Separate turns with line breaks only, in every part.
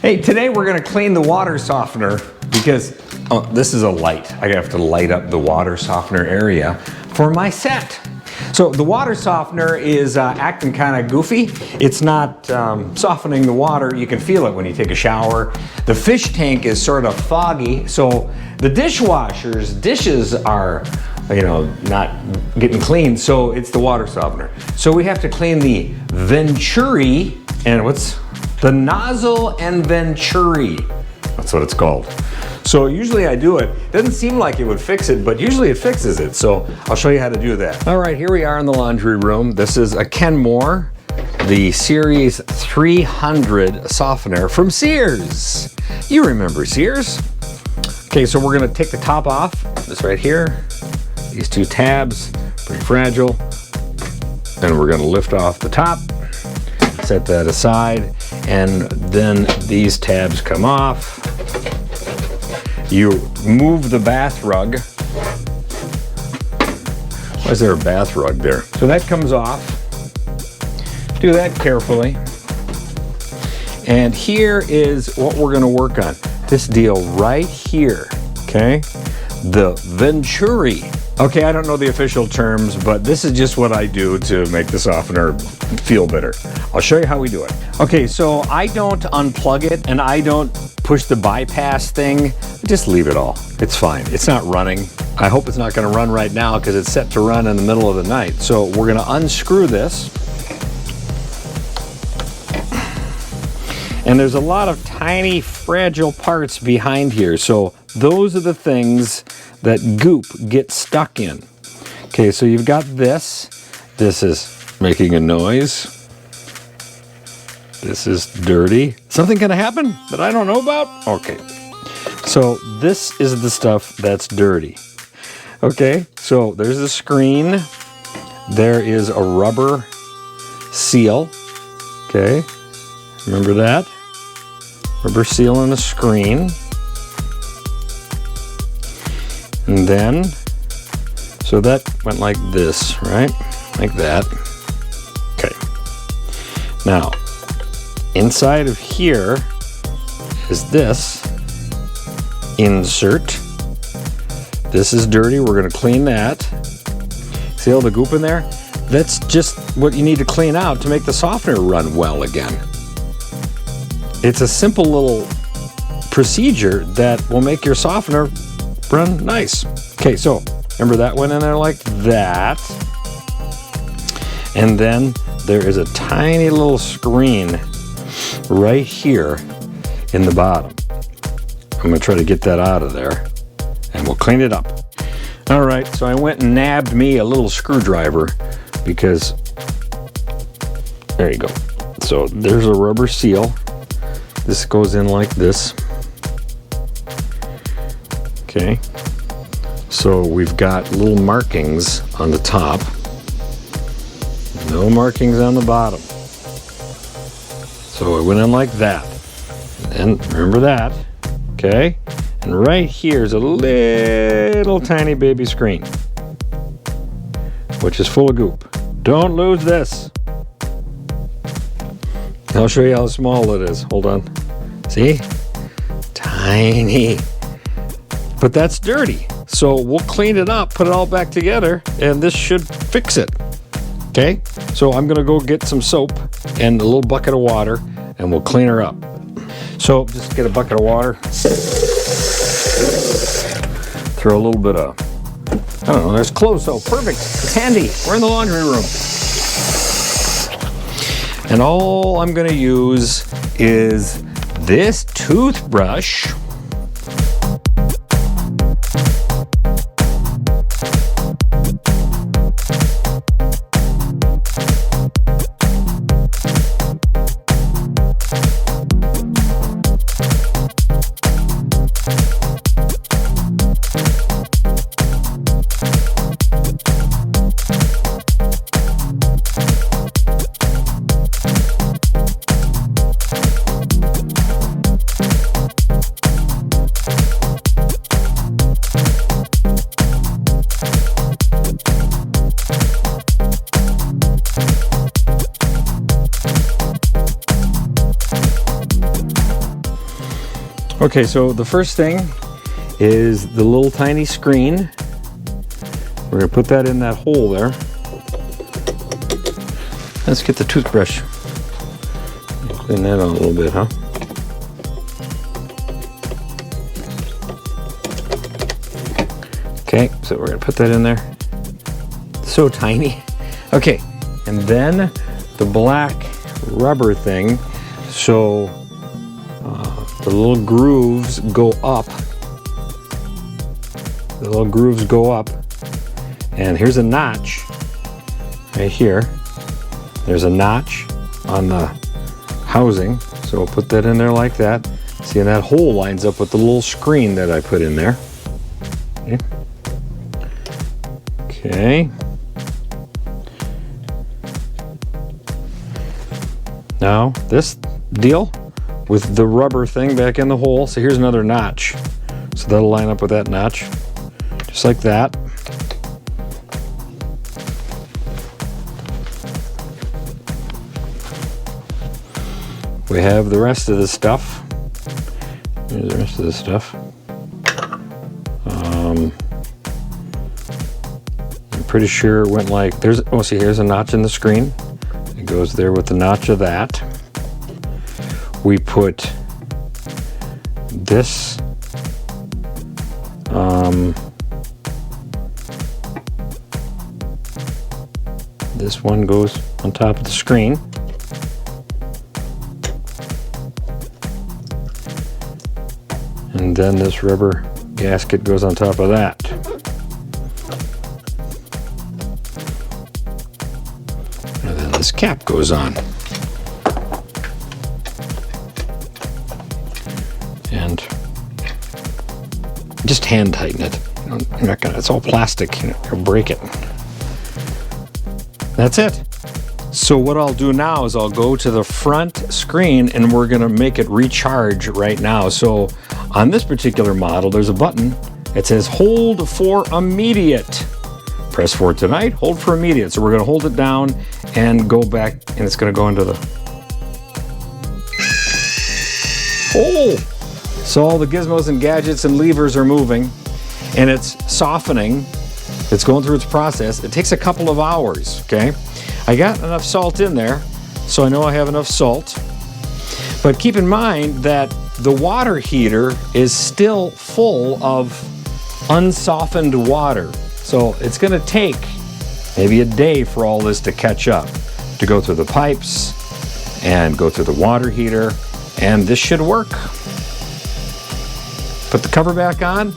Hey, today we're gonna clean the water softener because this is a light. I have to light up the water softener area for my set. So the water softener is acting kind of goofy. It's not softening the water. You can feel it when you take a shower. The fish tank is sort of foggy. So the dishwasher's dishes are, not getting cleaned. So it's the water softener. So we have to clean the Venturi and the nozzle and Venturi. That's what it's called. So usually I do it. Doesn't seem like it would fix it, but usually it fixes it. So I'll show you how to do that. All right, here we are in the laundry room. This is a Kenmore, the Series 300 softener from Sears. You remember Sears? Okay, so we're gonna take the top off. This right here. These two tabs, pretty fragile. And we're gonna lift off the top, set that aside, and then these tabs come off. You move the bath rug. Why is there a bath rug there? So that comes off. Do that carefully. And here is what we're gonna work on. This deal right here, okay? The Venturi. Okay, I don't know the official terms, but this is just what I do to make the softener feel better. I'll show you how we do it. Okay, so I don't unplug it and I don't push the bypass thing. Just leave it all. It's fine. It's not running. I hope it's not gonna run right now because it's set to run in the middle of the night. So we're gonna unscrew this. And there's a lot of tiny, fragile parts behind here. So those are the things that goop gets stuck in. Okay, so you've got this. This is making a noise. This is dirty. Something gonna happen that I don't know about? Okay, so this is the stuff that's dirty. Okay, so there's the screen. There is a rubber seal. Okay, remember that? Rubber seal on the screen. And then, so that went like this, right? Like that. Okay. Now, inside of here is this insert. This is dirty. We're going to clean that. See all the goop in there? That's just what you need to clean out to make the softener run well again. It's a simple little procedure that will make your softener run nice. Okay, so remember that went in there like that. And then there is a tiny little screen right here in the bottom. I'm gonna try to get that out of there and we'll clean it up. All right, so I went and nabbed me a little screwdriver because, there you go. So there's a rubber seal. This goes in like this. Okay, so we've got little markings on the top, no markings on the bottom. So it went in like that. And remember that, okay? And right here is a little tiny baby screen, which is full of goop. Don't lose this. I'll show you how small it is. Hold on. See? Tiny. But that's dirty. So we'll clean it up, put it all back together, and this should fix it. Okay? So I'm gonna go get some soap and a little bucket of water, and we'll clean her up. So just get a bucket of water. Throw a little bit of, I don't know, there's clothes soap. Perfect. It's handy. We're in the laundry room. And all I'm gonna use is this toothbrush. Okay, so the first thing is the little tiny screen. We're gonna put that in that hole there. Let's get the toothbrush. Clean that out a little bit, huh? Okay, so we're gonna put that in there. So tiny. Okay, and then the black rubber thing. So the little grooves go up. The little grooves go up. And here's a notch right here. There's a notch on the housing. So we'll put that in there like that. See, and that hole lines up with the little screen that I put in there. Okay. Okay. Now this deal with the rubber thing back in the hole. So here's another notch. So that'll line up with that notch. Just like that. We have the rest of the stuff. Here's the rest of the stuff. I'm pretty sure it went like, see, here's a notch in the screen. It goes there with the notch of that. We put this this one goes on top of the screen. And then this rubber gasket goes on top of that. And then this cap goes on. And just hand tighten it. You're not gonna, it's all plastic, you'll break it. That's it. So what I'll do now is I'll go to the front screen and we're gonna make it recharge right now. So on this particular model, there's a button. It says hold for immediate. Press for tonight, hold for immediate. So we're gonna hold it down and go back, and it's gonna go into the... Oh! So all the gizmos and gadgets and levers are moving, and it's softening. It's going through its process. It takes a couple of hours, okay? I got enough salt in there, so I know I have enough salt. But keep in mind that the water heater is still full of unsoftened water. So it's gonna take maybe a day for all this to catch up, to go through the pipes and go through the water heater, and this should work. Put the cover back on,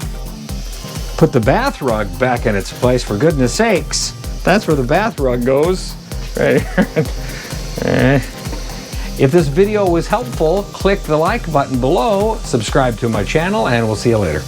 put the bath rug back in its place, for goodness sakes. That's where the bath rug goes, right? If this video was helpful, click the like button below, subscribe to my channel, and we'll see you later.